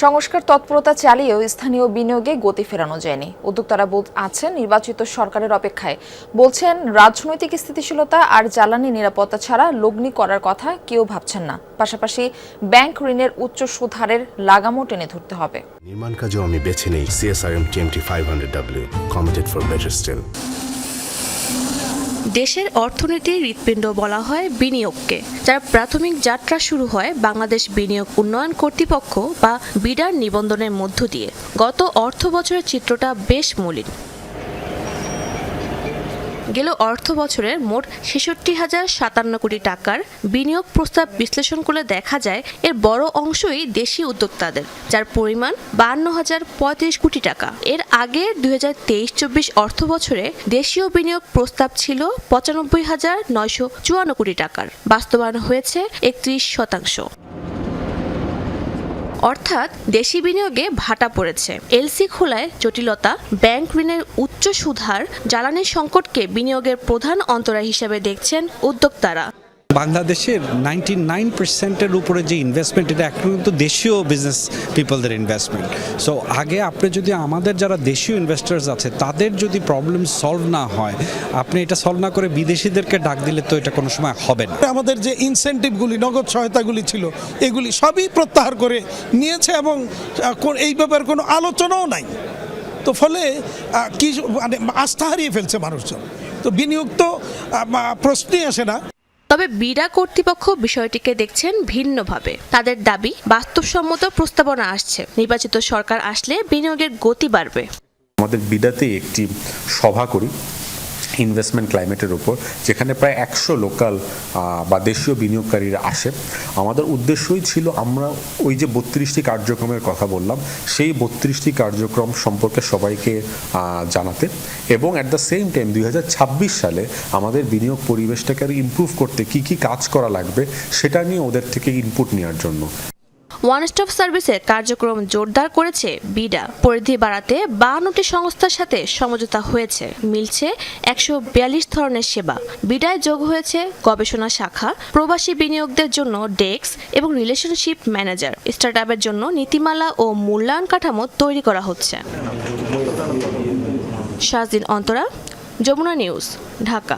সংস্কার তৎপরতা চালিয়েও স্থানীয় বিনিয়োগে গতি ফেরানো যায়নি। উদ্যোক্তারা আছেন নির্বাচিত সরকারের অপেক্ষায়। বলছেন রাজনৈতিক স্থিতিশীলতা আর জ্বালানি নিরাপত্তা ছাড়া লগ্নি করার কথা কেউ ভাবছেন না। পাশাপাশি ব্যাংক ঋণের উচ্চ সুদ হারের লাগামও টেনে ধরতে হবে। নির্মাণ কাজেও আমি বেছে নেই CSRM TMT 500W, committed for better still। দেশের অর্থনীতির হৃৎপিণ্ড বলা হয় বিনিয়োগকে, যার প্রাথমিক যাত্রা শুরু হয় বাংলাদেশ বিনিয়োগ উন্নয়ন কর্তৃপক্ষ বা বিডার নিবন্ধনের মধ্য দিয়ে। গত অর্থ বছরের চিত্রটা বেশ মলিন। গেল অর্থ বছরের মোট ৬৬,০৫৭ কোটি টাকার বিনিয়োগ প্রস্তাব বিশ্লেষণ করলে দেখা যায় এর বড় অংশই দেশি উদ্যোক্তাদের, যার পরিমাণ ৫২,০৩৫ কোটি টাকা। এর আগে ২০২৩-২৪ অর্থ বছরে দেশীয় বিনিয়োগ প্রস্তাব ছিল ৯৫,৯৫৪ কোটি টাকার, বাস্তবায়ন হয়েছে ৩১%। অর্থাৎ দেশি বিনিয়োগে ভাটা পড়েছে। এলসি খোলায় জটিলতা, ব্যাংক ঋণের উচ্চ সুদহার, জ্বালানি সংকটকে বিনিয়োগের প্রধান অন্তরায় হিসেবে দেখছেন উদ্যোক্তারা। বাংলাদেশের 99%-এর উপরে যে ইনভেস্টমেন্ট, এটা এখন কিন্তু দেশীয় বিজনেস পিপলদের ইনভেস্টমেন্ট। সো আগে আপনি যদি আমাদের যারা দেশীয় ইনভেস্টার্স আছে তাদের যদি প্রবলেম সলভ না হয়, আপনি এটা সলভ না করে বিদেশিদেরকে ডাক দিলে তো এটা কোনো সময় হবে না। আমাদের যে ইনসেন্টিভগুলি, নগদ সহায়তাগুলি ছিল, এগুলি সবই প্রত্যাহার করে নিয়েছে এবং এই ব্যাপারে কোনো আলোচনাও নাই। তো ফলে কি মানে আস্থা হারিয়ে ফেলছে মানুষজন। তো বিনিয়োগ তো প্রশ্নই আসে না। তবে বিডা কর্তৃপক্ষ বিষয়টিকে দেখছেন ভিন্নভাবে। তাদের দাবি, বাস্তবসম্মত প্রস্তাবনা আসছে, নির্বাচিত সরকার আসলে বিনিয়োগের গতি বাড়বে। আমাদের বিডাতে একটি সভা করি ইনভেস্টমেন্ট ক্লাইমেটের উপর, যেখানে প্রায় 100 লোকাল বা দেশীয় বিনিয়োগকারীরা আসে। আমাদের উদ্দেশ্যই ছিল আমরা ওই যে 32টি কার্যক্রমের কথা বললাম, সেই 32টি কার্যক্রম সম্পর্কে সবাইকে জানাতে এবং অ্যাট দ্য সেম টাইম 2026 সালে আমাদের বিনিয়োগ পরিবেশটাকে আরও ইমপ্রুভ করতে কি কি কাজ করা লাগবে সেটা নিয়ে ওদের থেকে ইনপুট নেওয়ার জন্য। ওয়ান স্টপ সার্ভিসের কার্যক্রম জোরদার করেছে বিডা। পরিধি বাড়াতে 52টি সংস্থার সাথে সমঝোতা হয়েছে, মিলছে 142 ধরনের সেবা। বিডায় যোগ হয়েছে গবেষণা শাখা, প্রবাসী বিনিয়োগদের জন্য ডেস্ক এবং রিলেশনশিপ ম্যানেজার। স্টার্টআপের জন্য নীতিমালা ও মূল্যায়ন কাঠামো তৈরি করা হচ্ছে। শাহজিন অন্তরা, যমুনা নিউজ, ঢাকা।